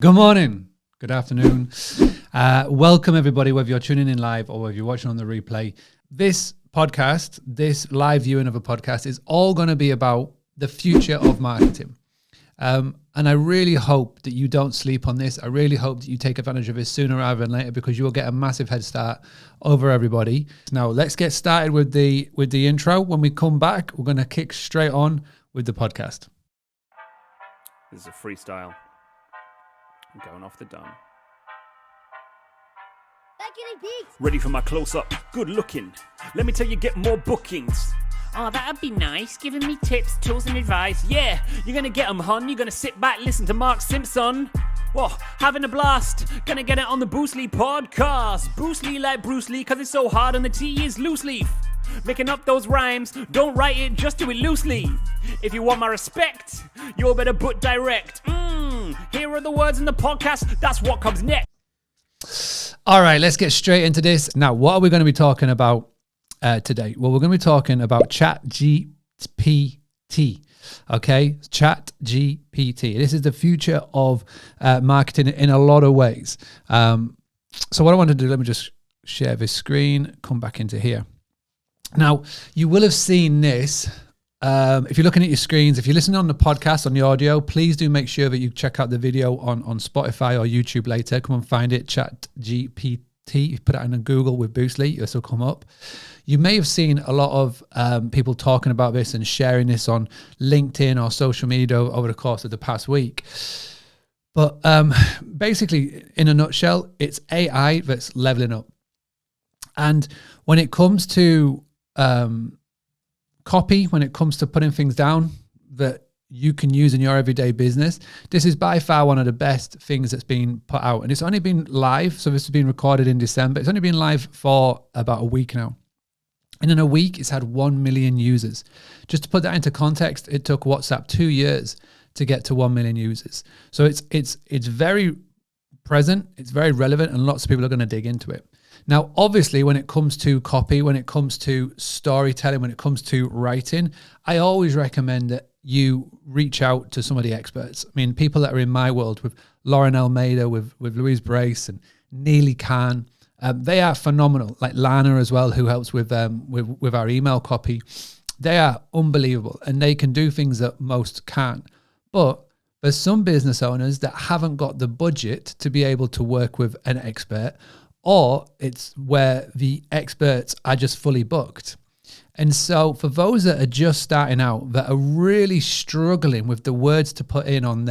Good morning, good afternoon. Welcome everybody, whether you're tuning in live or whether you're watching on the replay. This podcast, this live viewing of a podcast is all going to be about the future of marketing. And I really hope that you don't sleep on this. I really hope that you take advantage of this sooner rather than later, because you will get a massive head start over everybody. Now let's get started with the intro. When we come back, we're going to kick straight on with the podcast. This is a freestyle. I'm going off the dome. Ready for my close-up? Good looking. Let me tell you, get more bookings. Oh, that'd be nice. Giving me tips, tools, and advice. Yeah, you're gonna get them, hon. You're gonna sit back, listen to Mark Simpson. Whoa, having a blast. Gonna get it on the Bruce Lee podcast. Bruce Lee like Bruce Lee, cause it's so hard and the T is loose leaf. Making up those rhymes, don't write it, just do it loosely. If you want my respect, you better put direct. Here are the words in the podcast, that's what comes next. All right, let's get straight into this. Now, what are we going to be talking about today? Well, we're going to be talking about ChatGPT, okay? ChatGPT. This is the future of marketing in a lot of ways. So what I want to do, let me just share this screen, come back into here. Now, you will have seen this. If you're looking at your screens, if you're listening on the podcast, on the audio, please do make sure that you check out the video on Spotify or YouTube later. Come and find it, ChatGPT. You put it in Google with Bruce Lee, this will come up. You may have seen a lot of people talking about this and sharing this on LinkedIn or social media over the course of the past week. But basically, in a nutshell, it's AI that's leveling up. And when it comes to copy, when it comes to putting things down that you can use in your everyday business, this is by far one of the best things that's been put out. And it's only been live, so this has been recorded in December. It's only been live for about a week now. And in a week, it's had 1 million users. Just to put that into context, it took WhatsApp 2 years to get to 1 million users. So it's very present, it's very relevant, and lots of people are going to dig into it. Now, obviously, when it comes to copy, when it comes to storytelling, when it comes to writing, I always recommend that you reach out to some of the experts. I mean, people that are in my world, with Lauren Almeida, with Louise Brace and Neely Khan, they are phenomenal. Like Lana as well, who helps with our email copy. They are unbelievable, and they can do things that most can't. But there's some business owners that haven't got the budget to be able to work with an expert, or it's where the experts are just fully booked. And so for those that are just starting out, that are really struggling with the words to put in on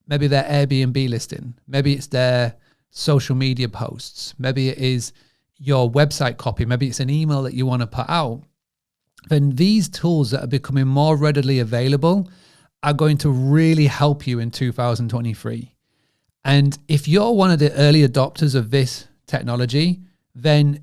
maybe their Airbnb listing, maybe it's their social media posts, maybe it is your website copy, maybe it's an email that you want to put out, then these tools that are becoming more readily available are going to really help you in 2023. And if you're one of the early adopters of this technology, then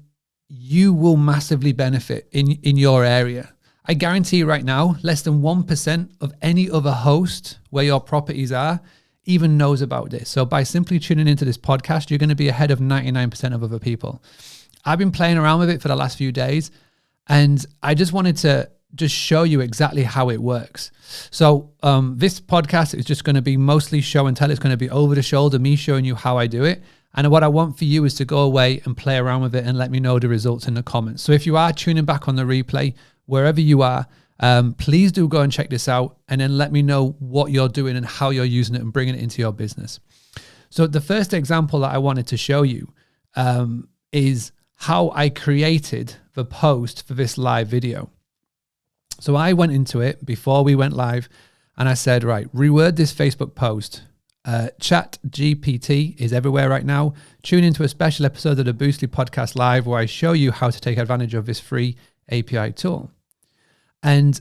you will massively benefit in your area. I guarantee you right now, less than 1% of any other host where your properties are even knows about this. So by simply tuning into this podcast, you're going to be ahead of 99% of other people. I've been playing around with it for the last few days, and I just wanted to just show you exactly how it works. So this podcast is just going to be mostly show and tell. It's going to be over the shoulder, me showing you how I do it. And what I want for you is to go away and play around with it and let me know the results in the comments. So if you are tuning back on the replay, wherever you are, please do go and check this out, and then let me know what you're doing and how you're using it and bringing it into your business. So the first example that I wanted to show you is how I created the post for this live video. So I went into it before we went live, and I said, right, reword this Facebook post. ChatGPT is everywhere right now. Tune into a special episode of the Bruce Lee Podcast Live where I show you how to take advantage of this free API tool. And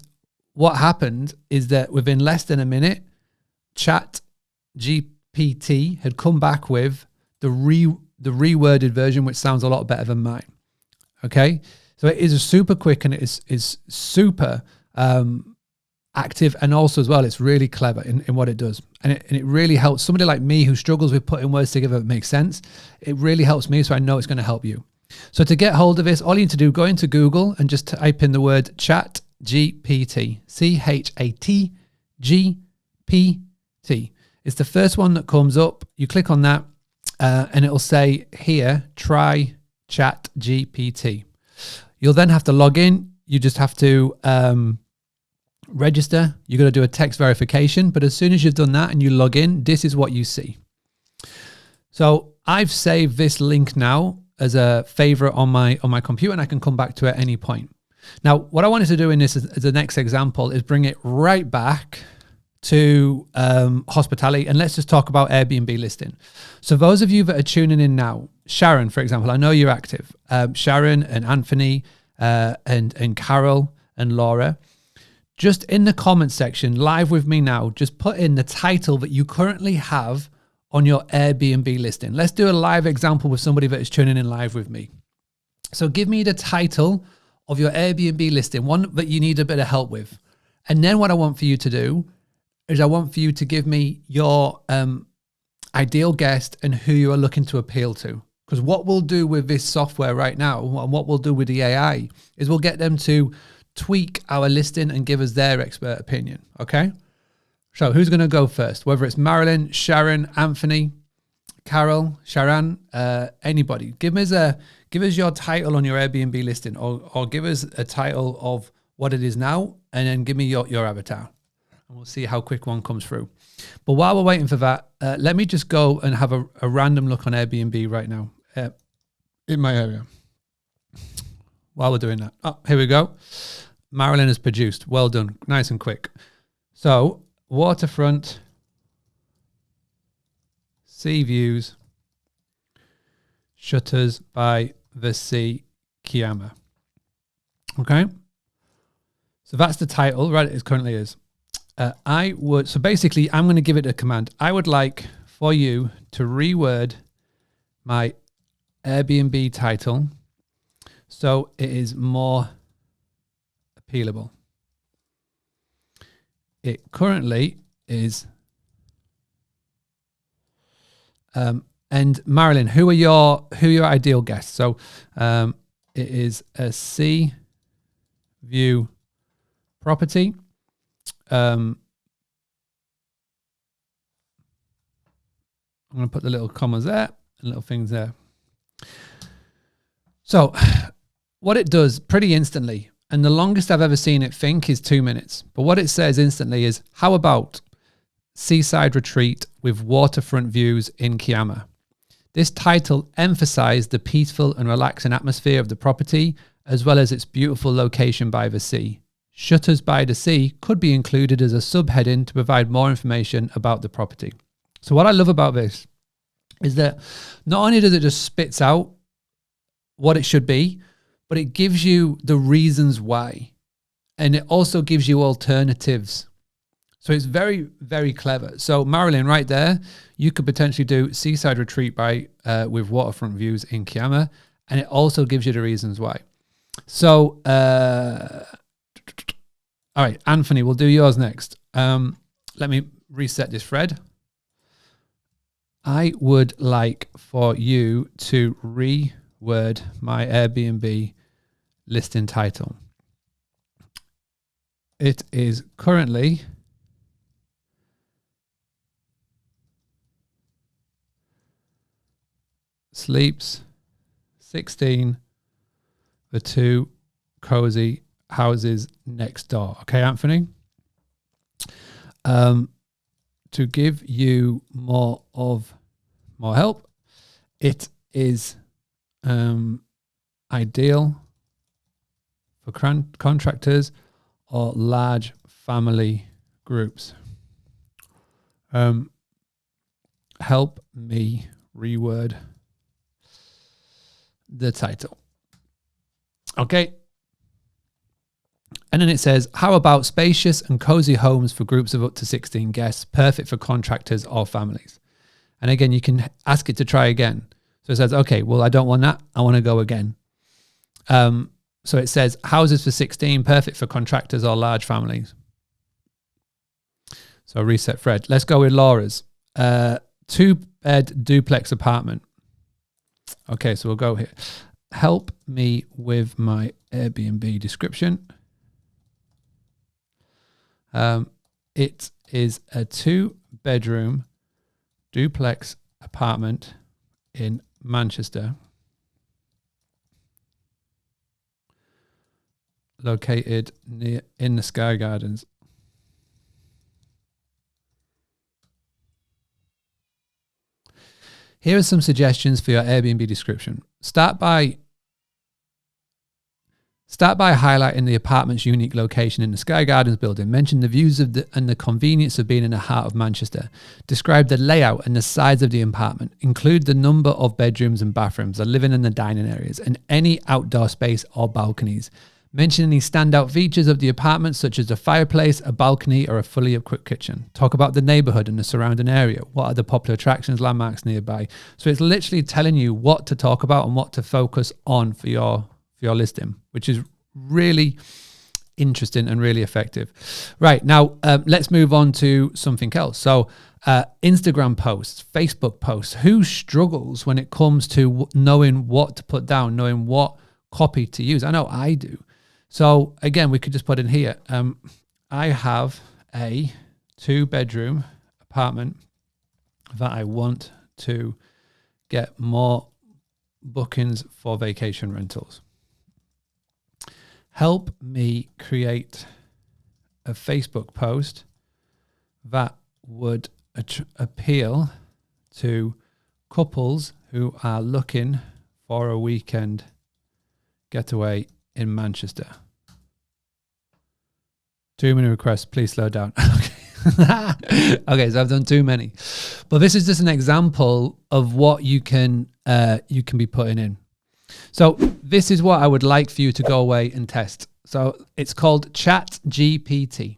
what happened is that within less than a minute, ChatGPT had come back with the reworded version, which sounds a lot better than mine. Okay, so it is super quick, and it is super active, and also as well, it's really clever in what it does, and it really helps somebody like me who struggles with putting words together that make sense. It really helps me, so I know it's going to help you. So to get hold of this, all you need to do, go into Google and just type in the word ChatGPT, ChatGPT. It's the first one that comes up. You click on that and it'll say here, try ChatGPT. You'll then have to log in. You just have to register. You're going to do a text verification. But as soon as you've done that and you log in, this is what you see. So I've saved this link now as a favorite on my computer, and I can come back to it at any point. Now, what I wanted to do in this as the next example is bring it right back to hospitality, and let's just talk about Airbnb listing. So those of you that are tuning in now, Sharon, for example, I know you're active. Sharon and Anthony and Carol and Laura, just in the comments section, live with me now, just put in the title that you currently have on your Airbnb listing. Let's do a live example with somebody that is tuning in live with me. So give me the title of your Airbnb listing, one that you need a bit of help with. And then what I want for you to do is I want for you to give me your ideal guest and who you are looking to appeal to. Because what we'll do with this software right now, and what we'll do with the AI, is we'll get them to tweak our listing and give us their expert opinion, okay? So who's going to go first? Whether it's Marilyn, Sharon, Anthony, Carol, Sharon, anybody. Give us your title on your Airbnb listing, or give us a title of what it is now, and then give me your avatar. And we'll see how quick one comes through. But while we're waiting for that, let me just go and have a random look on Airbnb right now in my area. While we're doing that. Oh, here we go. Marilyn has produced. Well done. Nice and quick. So, waterfront, sea views, shutters by the sea, Kiama. Okay. So that's the title, right? It currently is. So basically I'm going to give it a command. I would like for you to reword my Airbnb title so it is more appealable. It currently is. And Marilyn, who are your ideal guests? So it is a sea view property. I'm going to put the little commas there and little things there. So what it does pretty instantly, and the longest I've ever seen it think is 2 minutes. But what it says instantly is, how about seaside retreat with waterfront views in Kiama? This title emphasized the peaceful and relaxing atmosphere of the property, as well as its beautiful location by the sea. Shutters by the sea could be included as a subheading to provide more information about the property. So what I love about this is that not only does it just spits out what it should be, but it gives you the reasons why. And it also gives you alternatives. So it's very, very clever. So Marilyn, right there, you could potentially do seaside retreat by with waterfront views in Kiama. And it also gives you the reasons why. So, all right, Anthony, we'll do yours next. Let me reset this thread. I would like for you to reword my Airbnb listing title. It is currently sleeps 16, the 2 cozy houses next door. Okay, Anthony? To give you more help, it is ideal for contractors or large family groups. Help me reword the title. Okay. And then it says, how about spacious and cozy homes for groups of up to 16 guests, perfect for contractors or families? And again, you can ask it to try again. So it says, okay, well, I don't want that. I want to go again. So it says houses for 16, perfect for contractors or large families. So reset thread. Let's go with Laura's. 2-bed duplex apartment. Okay, so we'll go here. Help me with my Airbnb description. It is a 2-bedroom duplex apartment in Manchester, located in the Sky Gardens. Here are some suggestions for your Airbnb description. Start by highlighting the apartment's unique location in the Sky Gardens building. Mention the views and the convenience of being in the heart of Manchester. Describe the layout and the size of the apartment. Include the number of bedrooms and bathrooms, the living and the dining areas, and any outdoor space or balconies. Mention any standout features of the apartment, such as a fireplace, a balcony, or a fully equipped kitchen. Talk about the neighborhood and the surrounding area. What are the popular attractions, landmarks nearby? So it's literally telling you what to talk about and what to focus on for your listing, which is really interesting and really effective. Right, now let's move on to something else. So Instagram posts, Facebook posts. Who struggles when it comes to knowing what to put down, knowing what copy to use? I know I do. So again, we could just put in here, I have a 2-bedroom apartment that I want to get more bookings for vacation rentals. Help me create a Facebook post that would appeal to couples who are looking for a weekend getaway in Manchester. Too many requests, please slow down. Okay, so I've done too many. But this is just an example of what you can be putting in. So this is what I would like for you to go away and test. So it's called ChatGPT.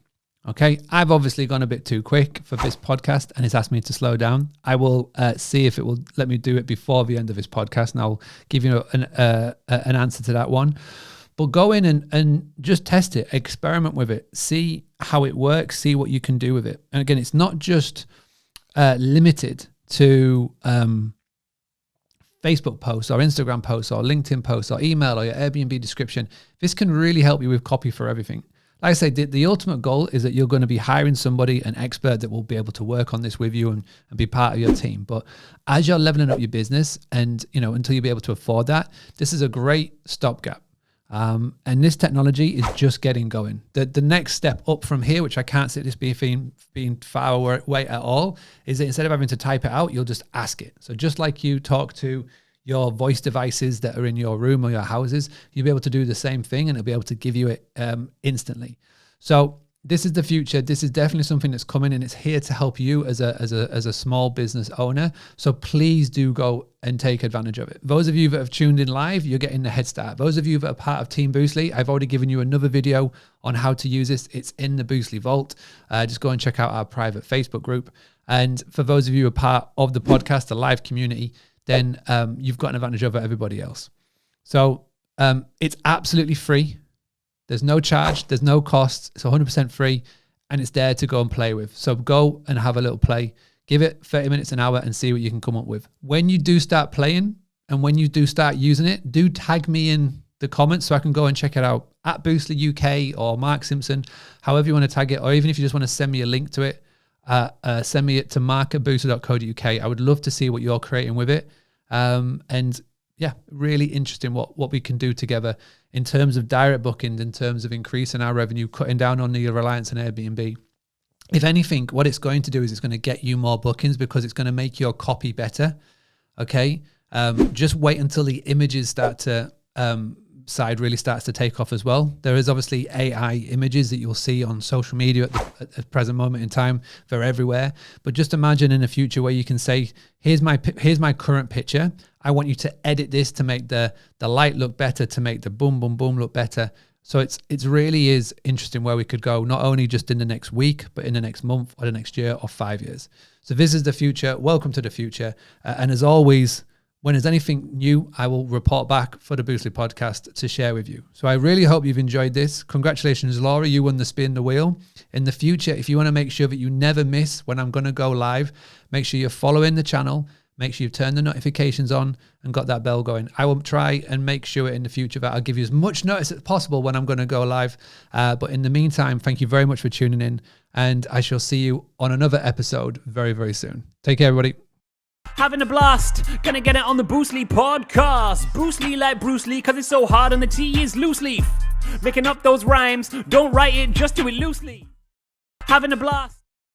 Okay, I've obviously gone a bit too quick for this podcast and it's asked me to slow down. I will see if it will let me do it before the end of this podcast, and I'll give you an answer to that one. But go in and just test it, experiment with it, see how it works, see what you can do with it. And again, it's not just limited to Facebook posts or Instagram posts or LinkedIn posts or email or your Airbnb description. This can really help you with copy for everything. Like I say, the ultimate goal is that you're going to be hiring somebody, an expert that will be able to work on this with you and be part of your team. But as you're leveling up your business and, until you be able to afford that, this is a great stopgap. And this technology is just getting going. The next step up from here, which I can't see this being far away at all, is that instead of having to type it out, you'll just ask it. So just like you talk to your voice devices that are in your room or your houses, you'll be able to do the same thing and it'll be able to give you it instantly. So this is the future. This is definitely something that's coming, and it's here to help you as a small business owner. So please do go and take advantage of it. Those of you that have tuned in live, you're getting the head start. Those of you that are part of Team Boostly, I've already given you another video on how to use this. It's in the Boostly Vault. Just go and check out our private Facebook group. And for those of you who are part of the podcast, the live community, then you've got an advantage over everybody else. So it's absolutely free. There's no charge, there's no cost, it's 100% free, and it's there to go and play with. So go and have a little play. Give it 30 minutes, an hour, and see what you can come up with. When you do start playing and when you do start using it, do tag me in the comments so I can go and check it out at Boostly UK or Mark Simpson, however you want to tag it, or even if you just want to send me a link to it, send me it to mark@boostly.co.uk. I would love to see what you're creating with it. And yeah, really interesting what we can do together in terms of direct bookings, in terms of increasing our revenue, cutting down on the reliance on Airbnb. If anything, what it's going to do is it's going to get you more bookings because it's going to make your copy better. Okay. Just wait until the images start to, side really starts to take off as well. There is obviously AI images that you'll see on social media at the present moment in time. They're everywhere. But just imagine in the future where you can say, here's my current picture. I want you to edit this to make the light look better, to make the boom, boom, boom look better. So it's really is interesting where we could go, not only just in the next week, but in the next month or the next year or 5 years. So this is the future. Welcome to the future. And as always, when there's anything new, I will report back for the Boostly podcast to share with you. So I really hope you've enjoyed this. Congratulations, Laura. You won the spin the wheel. In the future, if you want to make sure that you never miss when I'm going to go live, make sure you're following the channel. Make sure you've turned the notifications on and got that bell going. I will try and make sure in the future that I'll give you as much notice as possible when I'm going to go live. But in the meantime, thank you very much for tuning in. And I shall see you on another episode very, very soon. Take care, everybody. Having a blast, gonna get it on the Bruce Lee podcast. Bruce Lee like Bruce Lee, cause it's so hard and the T is loose leaf. Making up those rhymes, don't write it, just do it loosely. Having a blast.